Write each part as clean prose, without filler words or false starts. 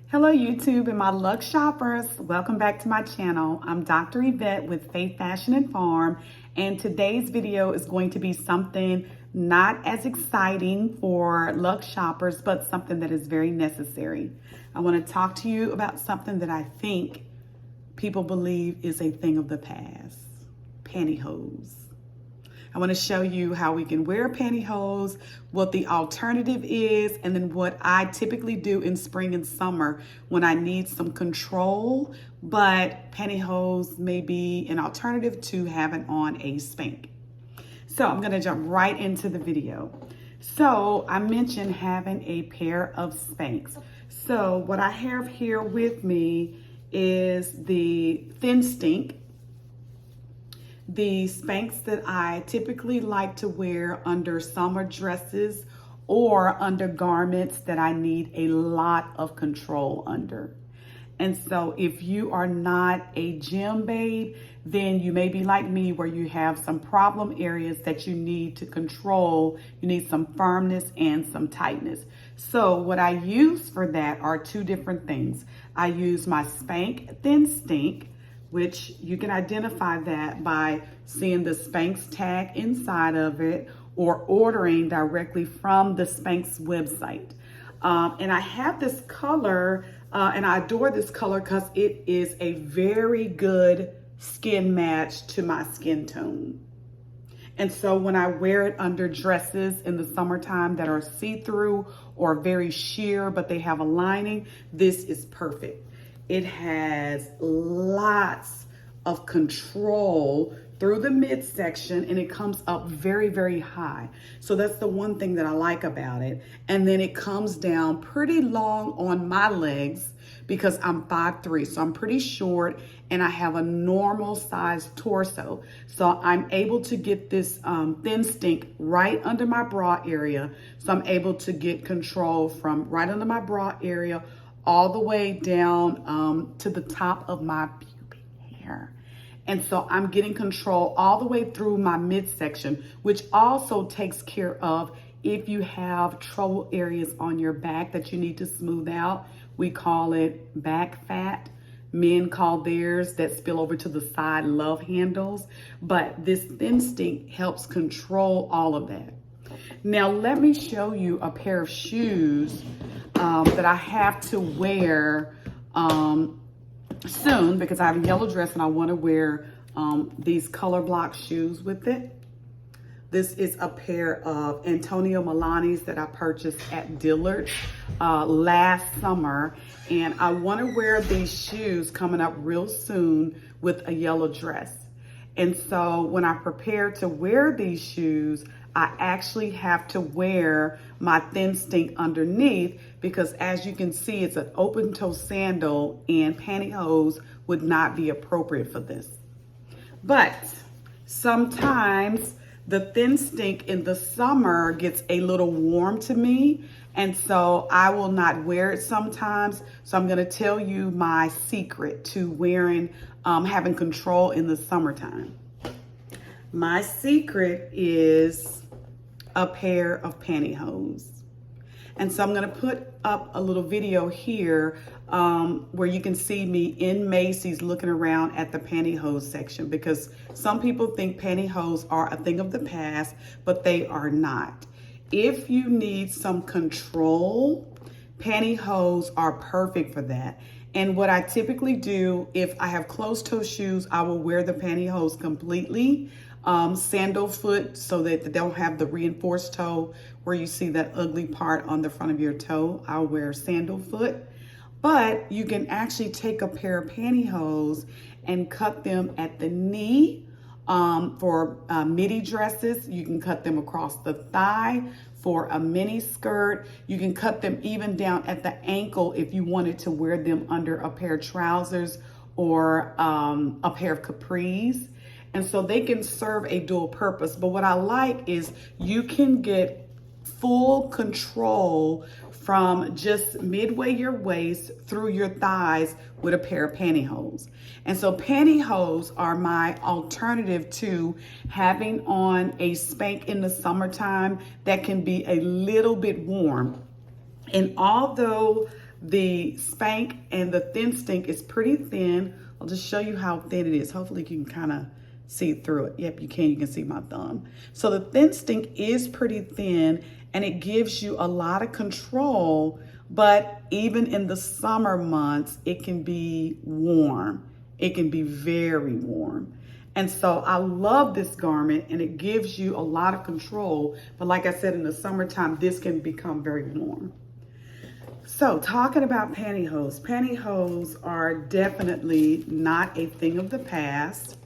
Hello YouTube and my luxe shoppers. Welcome back to my channel. I'm Dr. Yvette with Faith Fashion and Farm, and today's video is going to be something not as exciting for luxe shoppers, but something that is very necessary. I want to talk to you about something that I think people believe is a thing of the past: pantyhose. I want to show you how we can wear pantyhose, what the alternative is, and then what I typically do in spring and summer when I need some control, but pantyhose may be an alternative to having on a spank. So I'm going to jump right into the video. So I mentioned having a pair of Spanx. So what I have here with me is the Thinstinct. The Spanx that I typically like to wear under summer dresses or under garments that I need a lot of control under. And so if you are not a gym babe, then you may be like me where you have some problem areas that you need to control. You need some firmness and some tightness. So what I use for that are two different things. I use my Spanx Thinstinct, which you can identify that by seeing the Spanx tag inside of it or ordering directly from the Spanx website. And I have this color, and I adore this color because it is a very good skin match to my skin tone. And so when I wear it under dresses in the summertime that are see-through or very sheer, but they have a lining, this is perfect. It has lots of control through the midsection, and it comes up very, very high. So that's the one thing that I like about it. And then it comes down pretty long on my legs because I'm 5'3", so I'm pretty short and I have a normal size torso. So I'm able to get this Thinstinct right under my bra area. So I'm able to get control from right under my bra area all the way down to the top of my pubic hair. And so I'm getting control all the way through my midsection, which also takes care of if you have trouble areas on your back that you need to smooth out. We call it back fat. Men call theirs that spill over to the side love handles, but this Thinstinct helps control all of that. Now let me show you a pair of shoes that I have to wear soon because I have a yellow dress and I want to wear these color block shoes with it. This is a pair of Antonio Milani's that I purchased at Dillard's last summer, and I want to wear these shoes coming up real soon with a yellow dress. And so when I prepare to wear these shoes, I actually have to wear my Thinstinct underneath because, as you can see, it's an open toe sandal and pantyhose would not be appropriate for this. But sometimes the Thinstinct in the summer gets a little warm to me, and so I will not wear it sometimes. So I'm going to tell you my secret to wearing, having control in the summertime. My secret is a pair of pantyhose. And so I'm going to put up a little video here where you can see me in Macy's looking around at the pantyhose section, because some people think pantyhose are a thing of the past, but they are not. If you need some control, pantyhose are perfect for that. And what I typically do, if I have closed toe shoes, I will wear the pantyhose completely. Sandal foot, so that they don't have the reinforced toe where you see that ugly part on the front of your toe. I'll wear sandal foot. But you can actually take a pair of pantyhose and cut them at the knee for midi dresses. You can cut them across the thigh for a mini skirt. You can cut them even down at the ankle if you wanted to wear them under a pair of trousers or a pair of capris. And so they can serve a dual purpose. But what I like is you can get full control from just midway your waist through your thighs with a pair of pantyhose. And so pantyhose are my alternative to having on a spank in the summertime that can be a little bit warm. And although The Spanx and the Thinstinct is pretty thin. I'll just show you how thin it is. Hopefully you can kind of see through it. Yep, you can. You can see my thumb. So the Thinstinct is pretty thin, and it gives you a lot of control, but even in the summer months, it can be warm. It can be very warm. And so I love this garment, and it gives you a lot of control. But like I said, in the summertime, this can become very warm. So talking about pantyhose, pantyhose are definitely not a thing of the past.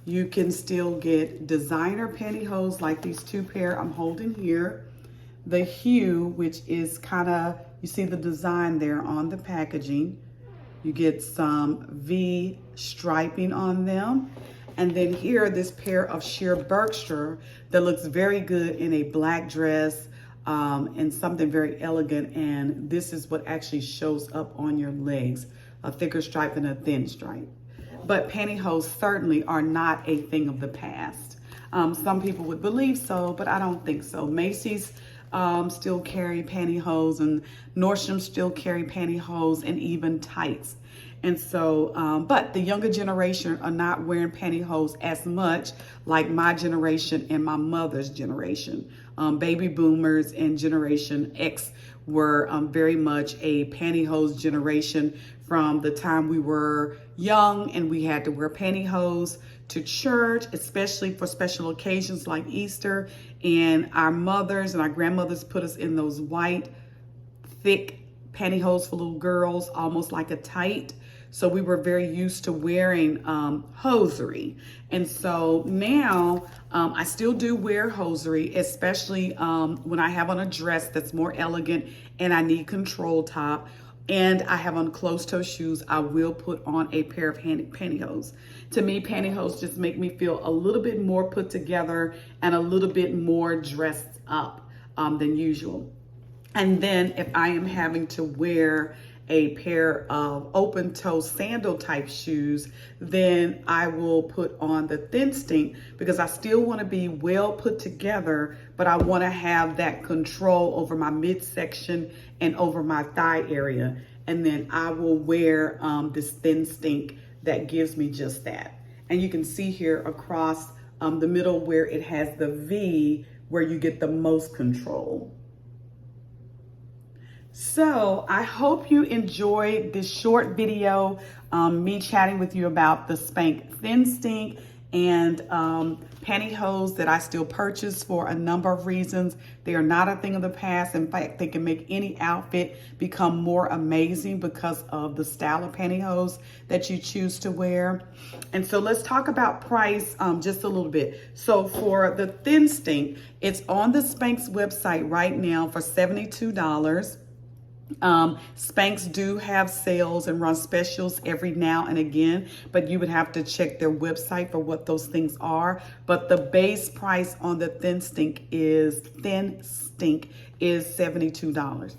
You can still get designer pantyhose like these two pair I'm holding here. The hue, which is kind of, you see the design there on the packaging. You get some V striping on them. And then here, this pair of sheer Berkshire that looks very good in a black dress and something very elegant. And this is what actually shows up on your legs, a thicker stripe and a thin stripe. But pantyhose certainly are not a thing of the past. Some people would believe so, but I don't think so. Macy's still carry pantyhose, and Nordstrom still carry pantyhose, and even tights. And so, but the younger generation are not wearing pantyhose as much like my generation and my mother's generation. Baby boomers and Generation X were very much a pantyhose generation from the time we were young and we had to wear pantyhose to church, especially for special occasions like Easter. And our mothers and our grandmothers put us in those white, thick pantyhose for little girls, almost like a tight. So we were very used to wearing hosiery. And so now I still do wear hosiery, especially when I have on a dress that's more elegant and I need control top, and I have on closed-toe shoes, I will put on a pair of pantyhose. To me, pantyhose just make me feel a little bit more put together and a little bit more dressed up than usual. And then if I am having to wear a pair of open-toe sandal type shoes, then I will put on the Thinstinct, because I still want to be well put together, but I want to have that control over my midsection and over my thigh area. And then I will wear this Thinstinct that gives me just that. And you can see here across the middle where it has the V, where you get the most control. So I hope you enjoyed this short video, me chatting with you about the Spanx Thinstinct and pantyhose that I still purchase for a number of reasons. They are not a thing of the past. In fact, they can make any outfit become more amazing because of the style of pantyhose that you choose to wear. And so let's talk about price just a little bit. So for the Thinstinct, it's on the Spanx website right now for $72. Spanx do have sales and run specials every now and again, but you would have to check their website for what those things are. But the base price on the Thinstinct is $72.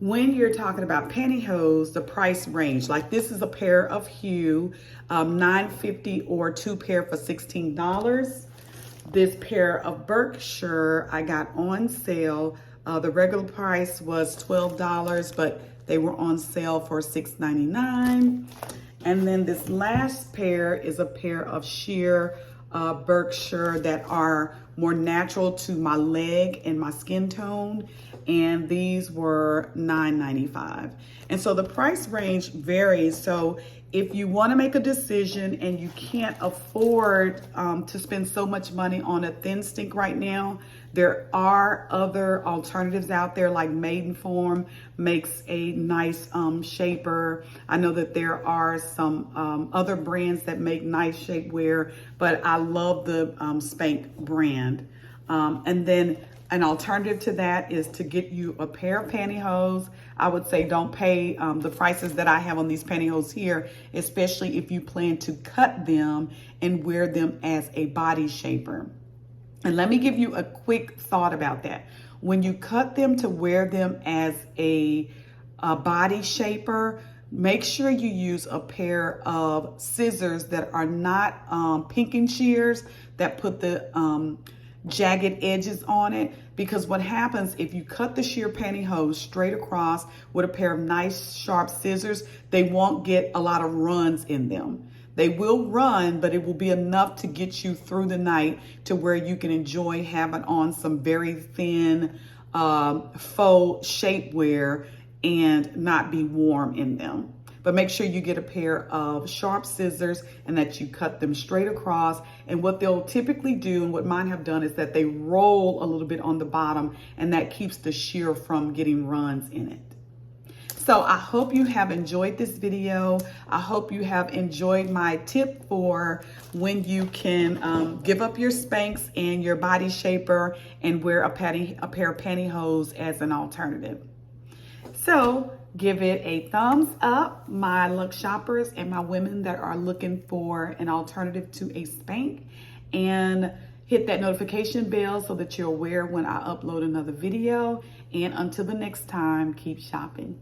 When you're talking about pantyhose, the price range, like this is a pair of hue, $9.50, or two pair for $16. This pair of Berkshire I got on sale. The regular price was $12, but they were on sale for $6.99. And then this last pair is a pair of sheer Berkshire that are more natural to my leg and my skin tone. And these were $9.95. And so the price range varies. So if you want to make a decision and you can't afford to spend so much money on a Thinstinct right now, there are other alternatives out there, like Maidenform makes a nice shaper. I know that there are some other brands that make nice shapewear, but I love the Spanx brand. And then an alternative to that is to get you a pair of pantyhose. I would say don't pay the prices that I have on these pantyhose here, especially if you plan to cut them and wear them as a body shaper. And let me give you a quick thought about that. When you cut them to wear them as a body shaper, make sure you use a pair of scissors that are not pinking shears, that put the jagged edges on it, because what happens if you cut the sheer pantyhose straight across with a pair of nice sharp scissors, they won't get a lot of runs in them. They will run, but it will be enough to get you through the night to where you can enjoy having on some very thin faux shapewear and not be warm in them. But make sure you get a pair of sharp scissors and that you cut them straight across. And what they'll typically do, and what mine have done, is that they roll a little bit on the bottom, and that keeps the sheer from getting runs in it. So I hope you have enjoyed this video. I hope you have enjoyed my tip for when you can give up your Spanx and your body shaper and wear a pair of pantyhose as an alternative. So give it a thumbs up, my Lux shoppers and my women that are looking for an alternative to a Spanx, and hit that notification bell so that you're aware when I upload another video. And until the next time, keep shopping.